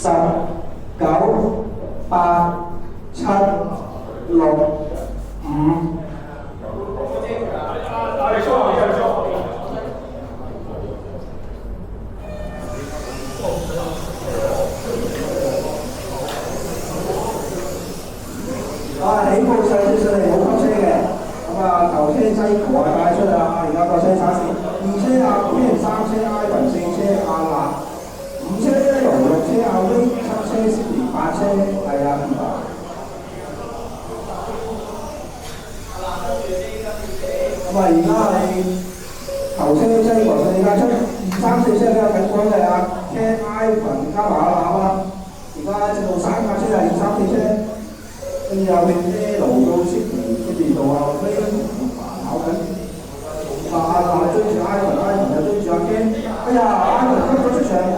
九、八、七、六、五。起步上次上嚟冇急車嘅，頭車西河帶出啦，而家個車測試，二車阿邊，三車埃文，四車阿立，五車一龍，六車阿威，七車Sydney，八車係阿Viva。而家係頭車西河上而家出二三四車比較緊張嘅阿 Ken Ivan 加埋阿立啦，而家直路3架車係二三四車。跟住後面啲路到Sydney，跟住到後尾跑緊，阿追住Ivan，Ivan又追住阿 Ken，哎呀，Ivan出咗出場喎，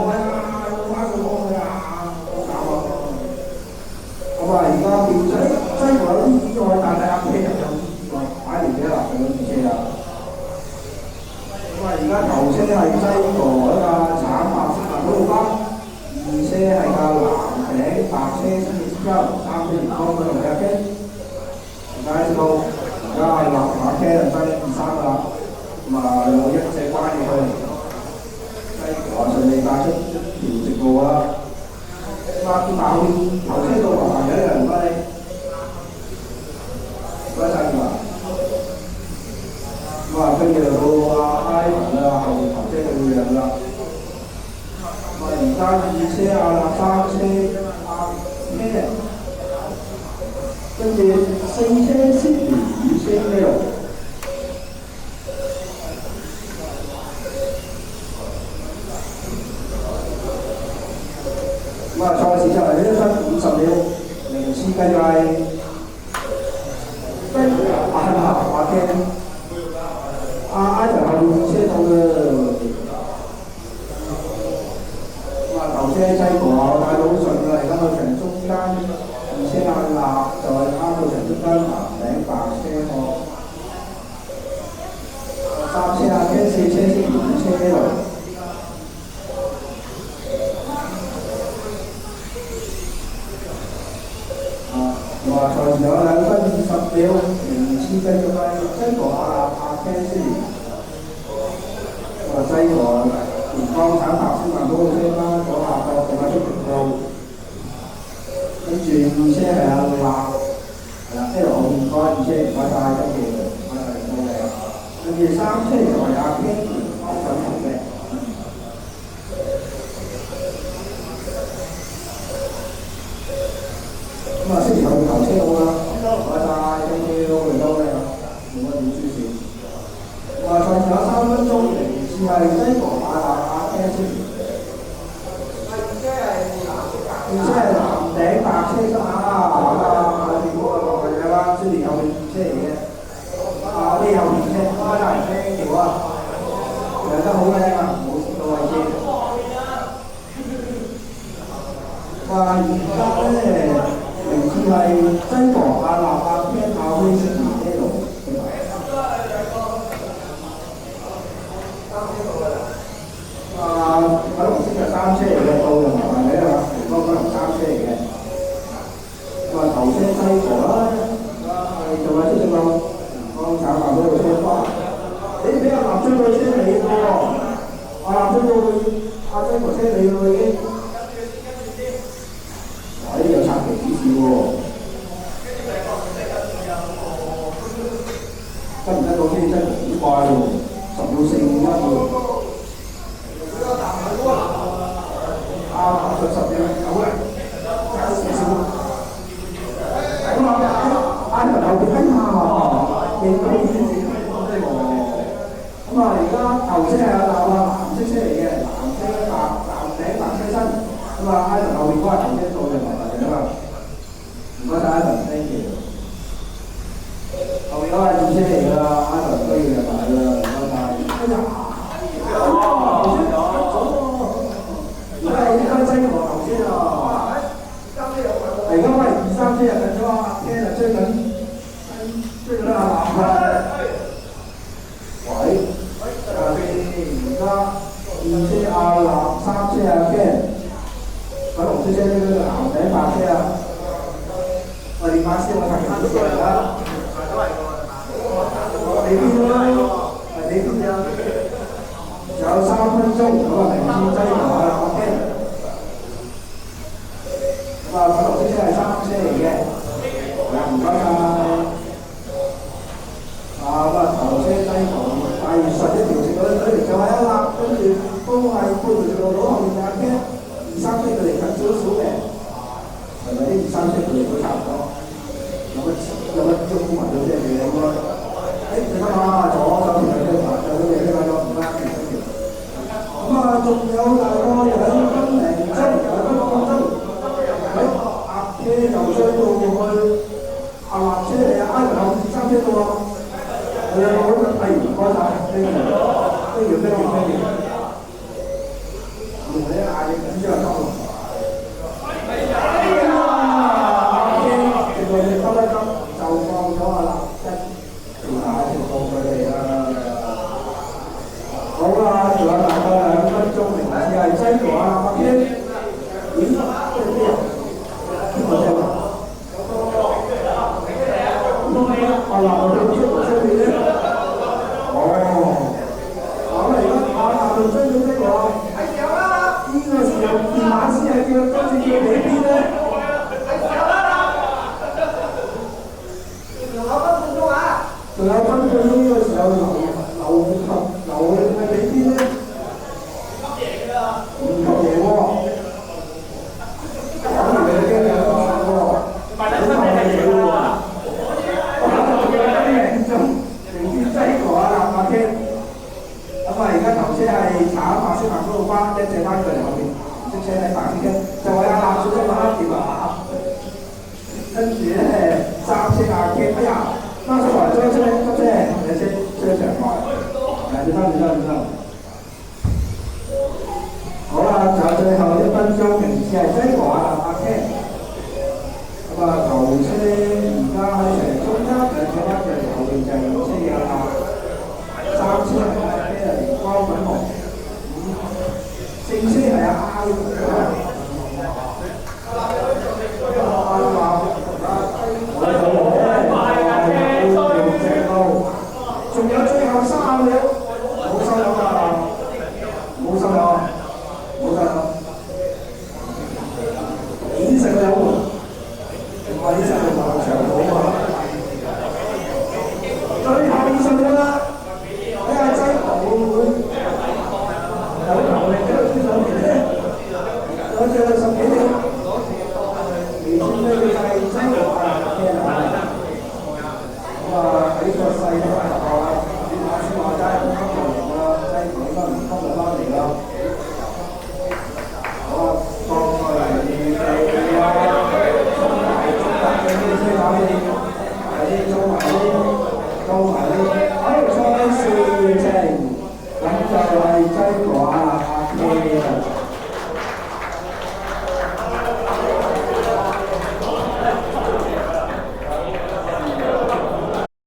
翻過去啊，好搞啊！而家條西河有啲意外，但係阿 Ken又有啲意外，擺年幾啦，上咗2車啦。而家頭車係西河嗰架橙白色嗰路巴，二車係架藍頂白車新嘅之後。3車元光嗰度嘅 Ken， 而家知道而家係立馬 Ken 就爭2、3啦，有1隻關嘅佢，西河順利帶出條直路啦。見埋後面頭車道有人唔該你，唔該曬你。跟住到阿 Ivan 啦，後面頭車就會讓啦。而家2車阿立，3車阿 Ken。跟住4車Sydney， 5車Leo。賽事就係1分50秒，名次繼續係阿 Ken， 阿 Ivan 後面2車到嘅。頭車西河帶到好順㗎，而家去場中間。2車阿立就係啱到場中間藍頂白車殼，3車阿 Ken， 4車Sydney， 5車Leo。賽事有2分20秒，名次繼續係西河阿立阿 Ken Sydney。西河元光橙白色嗰個車啦，左下角同埋出平路。跟住2車係阿立，係啦，L 後面嗰2車唔該曬，跟住到你。跟住3車就係阿 Ken 粉紅嘅。Sydney 後面頭車好啦，唔該曬，跟住嚟到你，冇乜點輸線。賽前有3分鐘，名次係西河阿立阿 Ken Sydney。2車係藍頂白車身Sydney 後面2車嚟嘅，呢後面2車，開大聲條啊，讓得好靚啊，冇蝕到位置。而家咧名次係西河阿立阿 Ken 阿威Sydney Leo。粉紅色就3車嚟嘅，到用埋你啊，元光粉紅3車嚟嘅。頭車西河啦，仲係出正路，剛炒埋嗰度車花。你俾阿立追到車尾喎，阿立追到阿西河車尾喎已經。呢有拆旗指示喎，得唔得到先？真係好快喎，10秒45喎。10秒9啦，加少少。Ivan後邊認到而家頭車係阿立啦，藍色車嚟嘅，藍頂白車身。Ivan後邊嗰個頭車到就唔係嘅嘛。唔該曬 Ivan，thank you。後邊嗰個2車嚟㗎啦 ，Ivan 都要入埋㗎，唔該曬。西河頭先啊，而家2、3車入緊咗啊 ，Ken 就追緊阿立啦。喂，而家2車阿立，3車阿 Ken，粉紅這些那個牛仔白車啊，我哋巴士我睇緊嘅啦，你邊咯？你邊啊？仲有3分鐘，咁啊明天擠埋啦，OK。咁啊，粉紅色車係3車嚟嘅，唔該晒。咁啊頭車低頭第11條直路隊就係一啦，跟住都係半條直路攞後面架車，2、3車佢哋近少少嘅，係咪啲2、3車佢哋都差唔多？有乜中文到即係你應該，你睇下左手邊有啲牌，有啲嘢呢個唔啱嘅。咁啊，仲有大概2分零鐘，2分半鐘，喺壓車就追到去下滑車嚟啊，挨埋後3車到啊！我係唔該晒，飛完，唔使嗌你緊張到。哎呀！直路你收得急就放咗啦，一條下直路佢哋啦。好啦，仲有大概2分鐘，零至係擠過啊，阿天，咦？即係咩啊？邊個聽啊？啊嗱，我哋出面咧。追咗呢個，係有啦！呢個時候電馬師係叫跟住叫你邊咧？係有啦！仲有分半鐘啊！仲有分半鐘呢個時候留係你邊咧？唔及嘢喎！講完你驚有得玩喎！你問係嘢喎！我仲有1分鐘，明天擠過啊，阿天。咁啊！而家頭車係橙白色行嗰度翻，一隻翻佢嚟後邊，色車係白色嘅，就係阿藍小姐玩一碟啊！跟住咧3車阿 K， 哎呀，拉出來追車，你車場外，你得。好啦，就最後1分鐘，平時係追過阿 K。咁啊，頭車而家喺中間，2車翻佢嚟後邊就係2車嘅啦，3車係。光粉紅，4車係阿 I 仲有最後3秒，冇收油啊！冇收油，幾食油喎？唔係呢隻係長島啊！最後20秒啦！睇下擠會唔會有能力跟住上嚟咧？有隻10幾秒，未算呢個係擠落啊嘅啦。咁啊喺個細嘅時候啊，你馬先話齋唔吸落嚟啦，擠應該唔吸落翻嚟啦。好啊，放過嚟預備啊！中埋嘅呢啲車打你，係中埋呢。好，賽事程，咁就係擠過阿 K 啦。